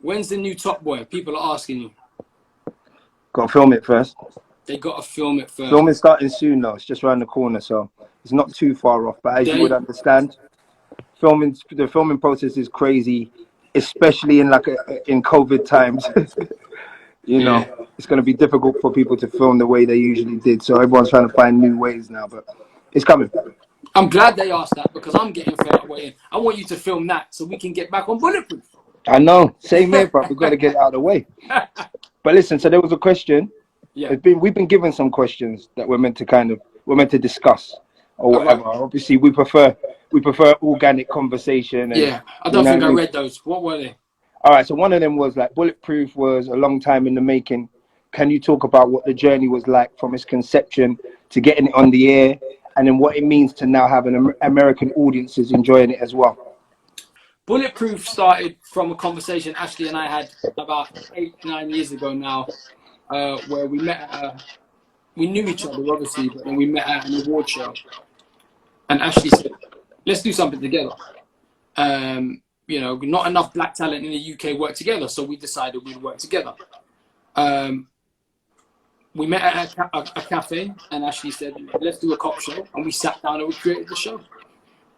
When's the new Top Boy? People are asking you. Got to film it first. They got to film it first. Filming starting soon though. It's just around the corner, so it's not too far off. But as you would understand, the filming process is crazy, especially in in COVID times. You know, it's going to be difficult for people to film the way they usually did. So everyone's trying to find new ways now, but it's coming. I'm glad they asked that because I'm getting fed up waiting. I want you to film that so we can get back on Bulletproof. I know, same here, but we've got to get it out of the way. But listen, so there was a question. Yeah. We've been given some questions that we're meant to discuss or whatever. Right. Obviously, we prefer organic conversation. And, I don't think I read those. What were they? All right, so one of them was like, Bulletproof was a long time in the making. Can you talk about what the journey was like from its conception to getting it on the air, and then what it means to now have American audiences enjoying it as well? Bulletproof started from a conversation Ashley and I had about 8-9 years ago now, where we met. We knew each other obviously, but then we met at an award show, and Ashley said, "Let's do something together." You know, not enough black talent in the UK work together, so we decided we'd work together. We met at a cafe, and Ashley said, "Let's do a cop show," and we sat down and we created the show.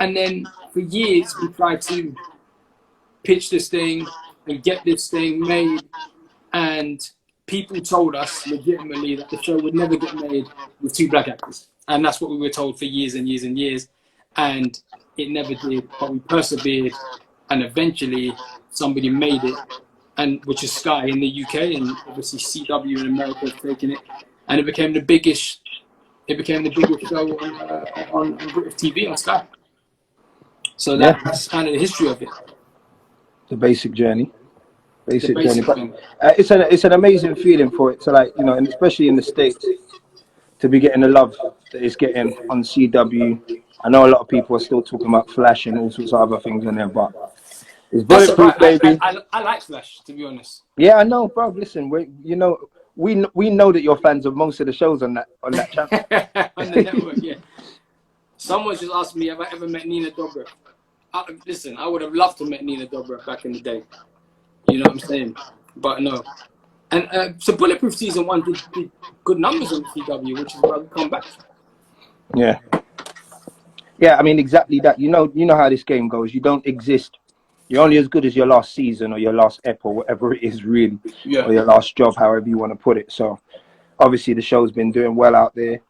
And then for years we tried to pitch this thing and get this thing made, and people told us legitimately that the show would never get made with 2 black actors, and that's what we were told for years and years and years, and it never did. But we persevered, and eventually somebody made it, and which is Sky in the UK, and obviously CW in America has taken it, and it became the biggest show on British TV on Sky. So that's kind of the history of it. The basic journey. But it's an amazing feeling for it to, like, you know, and especially in the States, to be getting the love that it's getting on CW. I know a lot of people are still talking about Flash and all sorts of other things in there, but it's Bulletproof, baby. I like Flash, to be honest. Yeah, I know, bro. Listen, we know that you're fans of most of the shows on that channel. On the network, yeah. Someone just asked me, have I ever met Nina Dobrev? Listen, I would have loved to meet Nina Dobrev back in the day. You know what I'm saying? But no. And so Bulletproof season 1 did good numbers on CW, which is why we come back. Yeah. Yeah, I mean, exactly that. You know how this game goes. You don't exist. You're only as good as your last season or your last ep or whatever it is, really. Yeah. Or your last job, however you want to put it. So, obviously, the show's been doing well out there.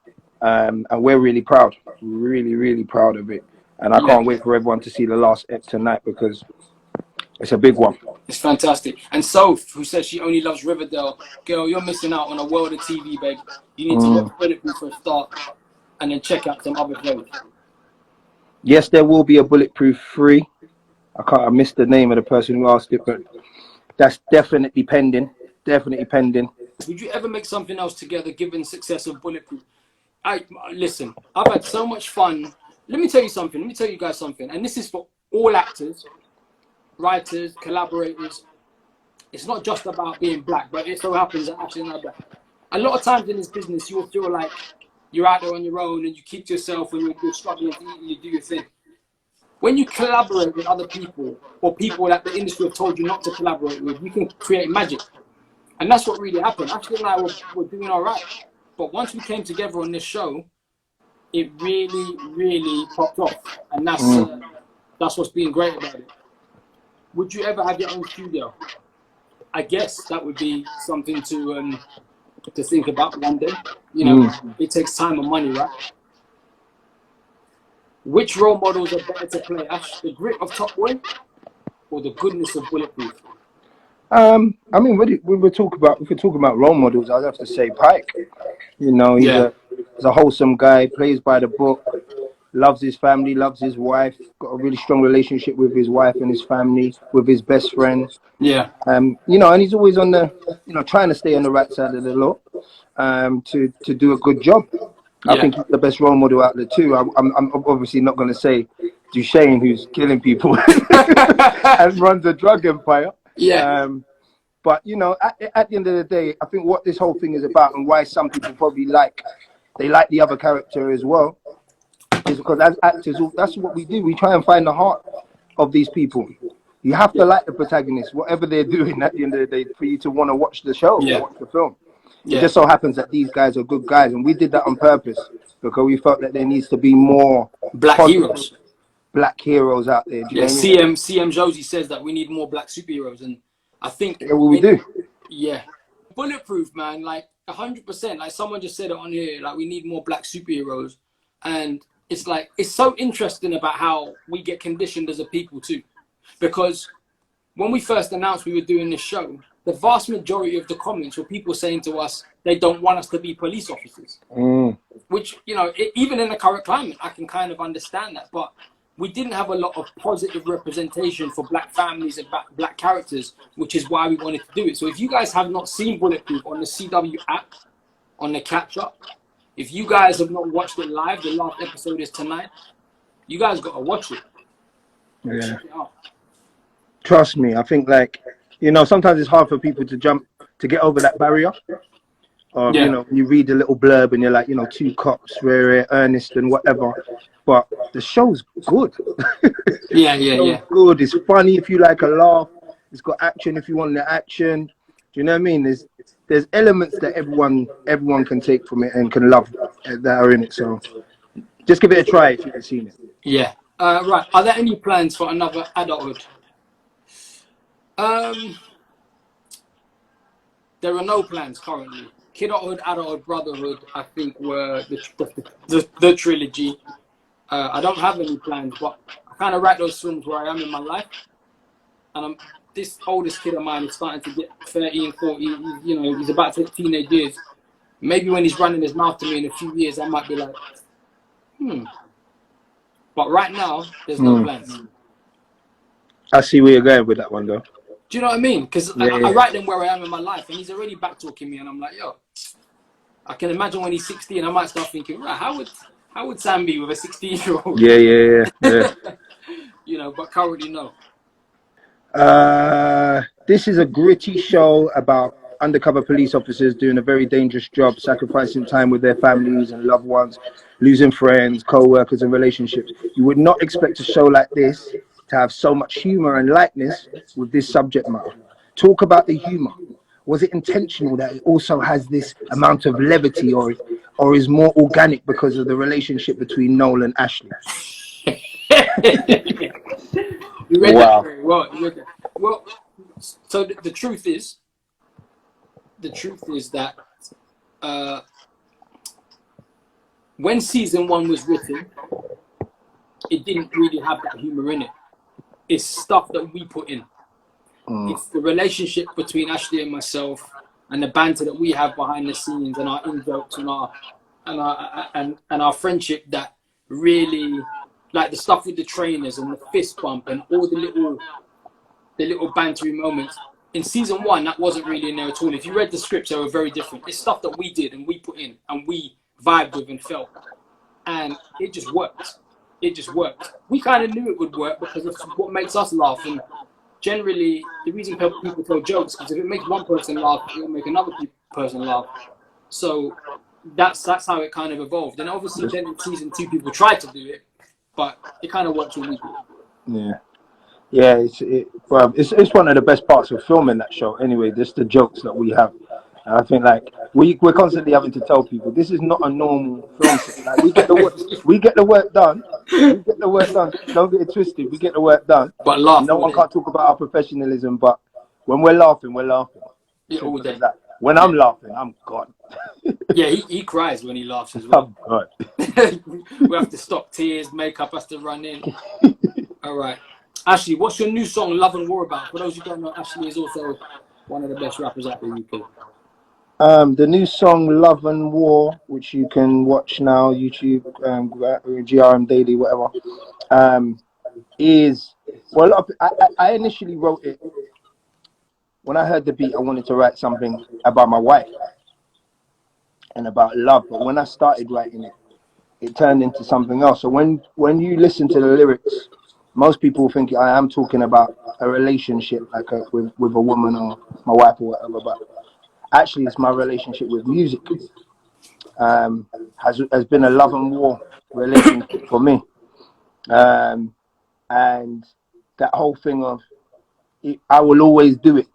And we're really proud. Really, really proud of it. And I can't wait for everyone to see the last ep tonight because it's a big one. It's fantastic. And Soph, who says she only loves Riverdale, girl, you're missing out on a world of TV, babe. You need to watch Bulletproof for a start and then check out some other shows. Yes, there will be a Bulletproof 3. I missed the name of the person who asked it, but that's definitely pending. Definitely pending. Would you ever make something else together given success of Bulletproof? Listen, I've had so much fun. Let me tell you something. Let me tell you guys something. And this is for all actors, writers, collaborators. It's not just about being black, but it so happens that actually not black. A lot of times in this business, you will feel like you're out there on your own and you keep to yourself and you're struggling to eat and you do your thing. When you collaborate with other people or people that the industry have told you not to collaborate with, you can create magic. And that's what really happened. Ashley and I were doing all right. But once we came together on this show, it really, really popped off. And that's what's been great about it. Would you ever have your own studio? I guess that would be something to think about one day. You know, it takes time and money, right? Which role models are better to play, Ash? The grit of Top Boy or the goodness of Bulletproof? I mean, if we're talking about role models, I'd have to say Pike. You know, he's a wholesome guy, plays by the book, loves his family, loves his wife, got a really strong relationship with his wife and his family, with his best friend. Yeah. You know, and he's always on the, trying to stay on the right side of the law, to do a good job. I think he's the best role model out there too. I'm obviously not going to say Duchesne, who's killing people and runs a drug empire. Yeah. But at the end of the day, I think what this whole thing is about and why some people probably like the other character as well is because as actors, that's what we do. We try and find the heart of these people. You have to like the protagonist, whatever they're doing at the end of the day, for you to want to watch the show or watch the film. It just so happens that these guys are good guys, and we did that on purpose because we felt that there needs to be more black heroes. Black heroes out there. Do you know what I mean? CM Josie says that we need more black superheroes, and I think we do. Yeah, Bulletproof, man, like 100%. Like someone just said it on here, like we need more black superheroes, and it's like it's so interesting about how we get conditioned as a people too, because when we first announced we were doing this show, the vast majority of the comments were people saying to us they don't want us to be police officers, which, you know, even in the current climate, I can kind of understand that, but we didn't have a lot of positive representation for black families and black characters, which is why we wanted to do it. So if you guys have not seen Bulletproof on the CW app, on the catch-up, if you guys have not watched it live, the last episode is tonight, you guys got to watch it. Yeah. Check it out. Trust me, I think, like, you know, sometimes it's hard for people to get over that barrier. Or, you know, you read a little blurb and you're like, you know, two cops, very earnest and whatever. But the show's good. Yeah. Good. It's funny if you like a laugh. It's got action if you want the action. Do you know what I mean? There's elements that everyone can take from it and can love that are in it. So just give it a try if you haven't seen it. Yeah. Right. Are there any plans for another adulthood? There are no plans currently. Kidulthood, adulthood, brotherhood, I think were the trilogy. I don't have any plans, but I kind of write those films where I am in my life. And this oldest kid of mine is starting to get 30 and 40. You know, he's about to hit teenage years. Maybe when he's running his mouth to me in a few years, I might be like, But right now, there's no plans. I see where you're going with that one, though. Do you know what I mean? Because I write them where I am in my life, and he's already back talking me, and I'm like, yo, I can imagine when he's 16, I might start thinking, right, how would Sam be with a 16-year-old? Yeah. You know, but currently, no. This is a gritty show about undercover police officers doing a very dangerous job, sacrificing time with their families and loved ones, losing friends, co-workers, and relationships. You would not expect a show like this to have so much humor and lightness with this subject matter. Talk about the humor. Was it intentional that it also has this amount of levity, or is more organic because of the relationship between Noel and Ashley? You read that very well. Well, so the truth is that when season 1 was written, it didn't really have that humor in it. It's stuff that we put in. It's the relationship between Ashley and myself, and the banter that we have behind the scenes, and our in-jokes and our friendship that really, like the stuff with the trainers and the fist bump and all the little bantery moments. In season 1, that wasn't really in there at all. If you read the scripts, they were very different. It's stuff that we did and we put in and we vibed with and felt, and it just worked. It just worked. We kind of knew it would work because it's what makes us laugh. And generally, the reason people tell jokes is if it makes one person laugh, it will make another person laugh. So that's how it kind of evolved. And obviously, then in season 2, people tried to do it, but it kind of worked when we did. Yeah, it's one of the best parts of filming that show. Anyway, just the jokes that we have. I think, like, we're constantly having to tell people this is not a normal film set. Like, we get the work done. Don't get it twisted. We get the work done. But laugh. No one can't talk about our professionalism, but when we're laughing, we're laughing. Yeah, all day. When I'm laughing, I'm gone. Yeah, he cries when he laughs as well. I'm gone. We have to stop tears. Makeup has to run in. All right. Ashley, what's your new song, Love and War, about? For those who don't know, Ashley is also one of the best rappers out there in the UK. The new song Love and War, which you can watch now, YouTube, GRM Daily, whatever, is, well, I initially wrote it. When I heard the beat, I wanted to write something about my wife and about love. But when I started writing it, it turned into something else. So when you listen to the lyrics, most people think I am talking about a relationship, like with a woman or my wife or whatever, but actually it's my relationship with music. Has been a love and war relationship for me. And that whole thing of I will always do it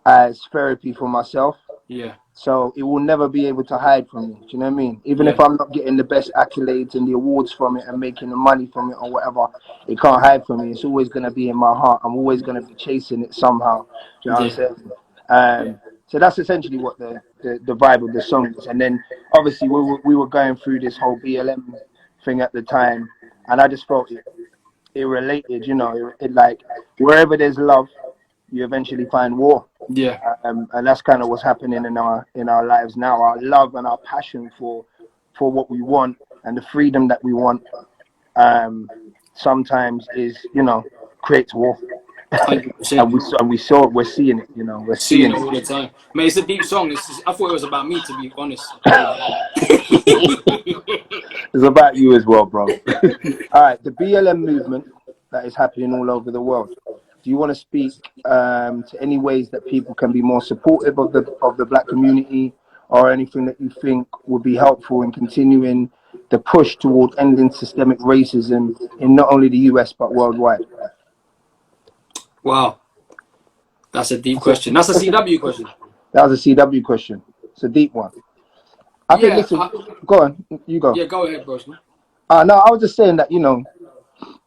as therapy for myself. Yeah. So it will never be able to hide from me. Do you know what I mean? Even if Yeah. I'm not getting the best accolades and the awards from it and making the money from it or whatever, it can't hide from me. It's always going to be in my heart. I'm always going to be chasing it somehow. Do you know what I'm Yeah. saying? Yeah. So that's essentially what the vibe of the song is. And then obviously we were going through this whole BLM thing at the time, and I just felt it related. You know, it like wherever there's love, you eventually find war. Yeah. And that's kind of what's happening in our lives now. Our love and our passion for what we want and the freedom that we want, sometimes is, you know, creates war. 100%. We're seeing it. You know, we're Seeing seeing it all the it. time. Man, it's a deep song. I thought it was about me, to be honest. You know? It's about you as well, bro. All right, the BLM movement that is happening all over the world. Do you want to speak to any ways that people can be more supportive of the black community, or anything that you think would be helpful in continuing the push toward ending systemic racism in not only the US but worldwide? Wow. That's a deep question. That's a CW question. That was a CW question. It's a deep one. I think. Yeah. Listen, go on. You go. Yeah, go ahead, bro. No, I was just saying that, you know,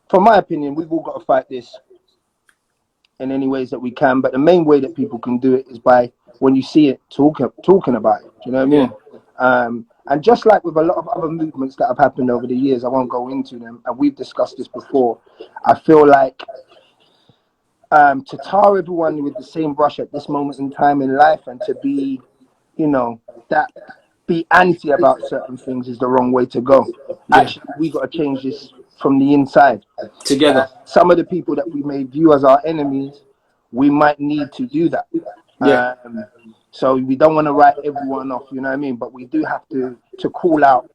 from my opinion, we've all got to fight this in any ways that we can. But the main way that people can do it is by, when you see it, talking about it. Do you know what I Yeah. mean? And just like with a lot of other movements that have happened over the years, I won't go into them, and we've discussed this before. I feel like to tar everyone with the same brush at this moment in time in life, and to be, you know, that be anti about certain things, is the wrong way to go. Yeah. Actually, we got to change this from the inside. Together. Some of the people that we may view as our enemies, we might need to do that. Yeah. So we don't want to write everyone off, you know what I mean? But we do have to call out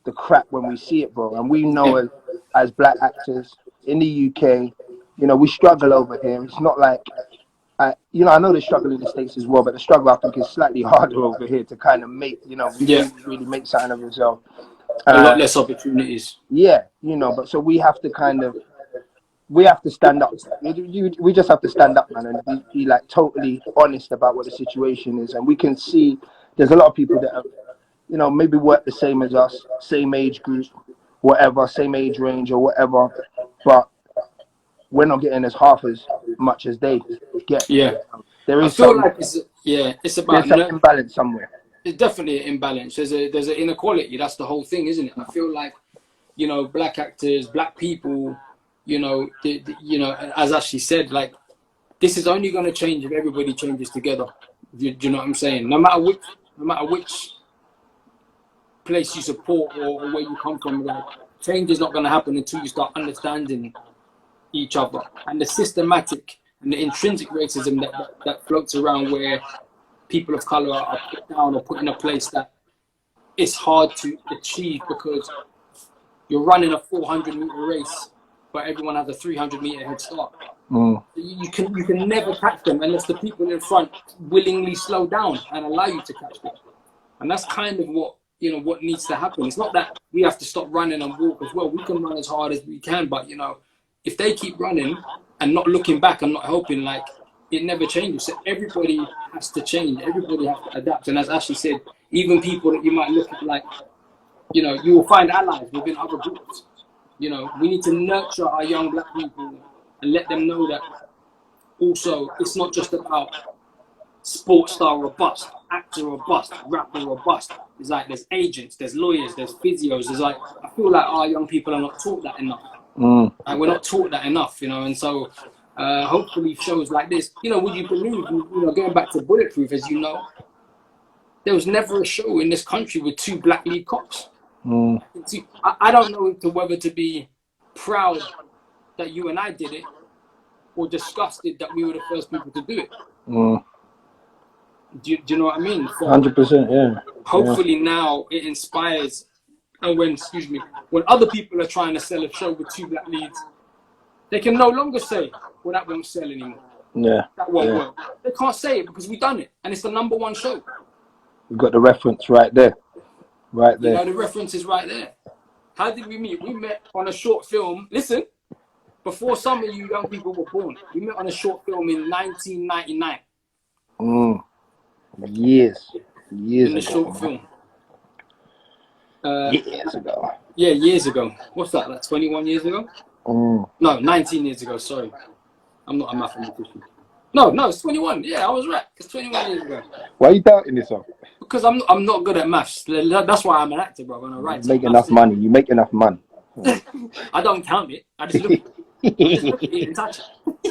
the crap when we see it, bro. And we know, Yeah. as black actors in the UK, you know, we struggle over here. It's not like, you know, I know they struggle in the States as well, but the struggle, I think, is slightly harder over here to kind of make, you know, Yeah. really make something of yourself. A lot less opportunities. Yeah, you know, but so we have to we have to stand up. We just have to stand up, man, and be like totally honest about what the situation is. And we can see there's a lot of people that have, you know, maybe work the same as us, same age group, whatever, same age range or whatever, but we're not getting as half as much as they get. Yeah. There I is feel like it's about some imbalance somewhere. It's definitely an imbalance. There's an inequality. That's the whole thing, isn't it? I feel like, you know, black actors, black people, you know, you know, as Ashley said, like, this is only going to change if everybody changes together. Do you know what I'm saying? No matter which place you support or where you come from, like, change is not going to happen until you start understanding each other. And the systematic and the intrinsic racism that floats around, where people of color are put down or put in a place that it's hard to achieve, because you're running a 400-meter race, but everyone has a 300-meter head start. You can never catch them unless the people in front willingly slow down and allow you to catch them. And that's kind of what, you know, what needs to happen. It's not that we have to stop running and walk as well. We can run as hard as we can, but, you know, if they keep running and not looking back and not helping, like, it never changes. So everybody has to change. Everybody has to adapt. And as Ashley said, even people that you might look at, like, you know, you will find allies within other groups. You know, we need to nurture our young black people and let them know that also it's not just about sports star or bust, actor or bust, rapper or bust. It's like there's agents, there's lawyers, there's physios. There's like, I feel like our young people are not taught that enough. And we're not taught that enough, you know. And so hopefully shows like this, you know, would you believe, you know, going back to Bulletproof, as you know, there was never a show in this country with 2 black lead cops. I don't know whether to be proud that you and I did it, or disgusted that we were the first people to do it. Do you know what I mean? So 100%, yeah. Hopefully now it inspires, and when other people are trying to sell a show with 2 black leads, they can no longer say, well, that won't sell anymore. Yeah. That won't work. They can't say it because we've done it, and it's the #1 show. We've got the reference right there. Right there. You know, the reference is right there. How did we meet? We met on a short film. Listen, before some of you young people were born. We met on a short film in 1999. Years In the ago. short film. Years ago. Yeah, years ago. What's that? Like 21 years ago? No, 19 years ago. Sorry, I'm not a mathematician. No, it's 21. Yeah, I was right. It's 21 years ago. Why are you doubting yourself? Because I'm not good at maths. That's why I'm an actor, bro. And I write. You make enough money. I don't count it. I just look at it. I just look at it and touch it.